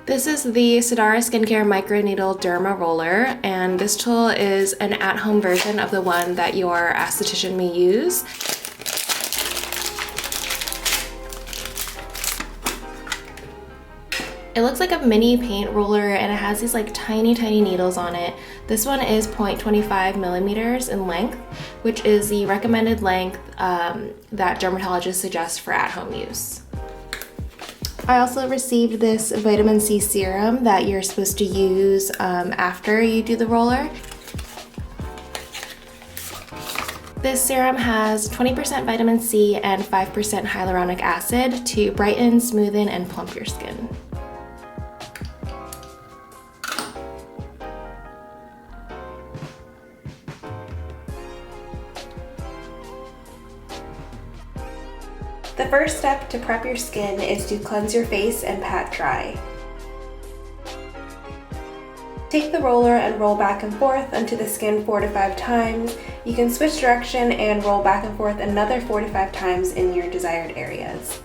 This is the Sdara Skincare Microneedle Derma Roller, and this tool is an at-home version of the one that your esthetician may use. It looks like a mini paint roller and it has these like tiny needles on it. This one is 0.25 millimeters in length, which is the recommended length that dermatologists suggest for at-home use. I also received this vitamin C serum that you're supposed to use after you do the roller. This serum has 20% vitamin C and 5% hyaluronic acid to brighten, smoothen, and plump your skin. The first step to prep your skin is to cleanse your face and pat dry. Take the roller and roll back and forth onto the skin 4 to 5 times. You can switch direction and roll back and forth another 4 to 5 times in your desired areas.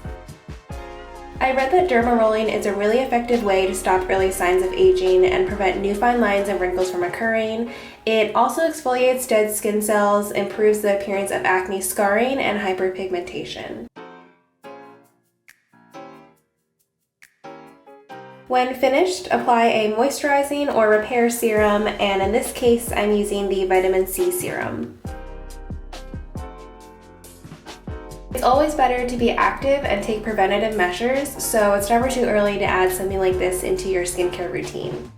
I read that derma rolling is a really effective way to stop early signs of aging and prevent new fine lines and wrinkles from occurring. It also exfoliates dead skin cells, improves the appearance of acne scarring, and hyperpigmentation. When finished, apply a moisturizing or repair serum, and in this case, I'm using the vitamin C serum. It's always better to be active and take preventative measures, so it's never too early to add something like this into your skincare routine.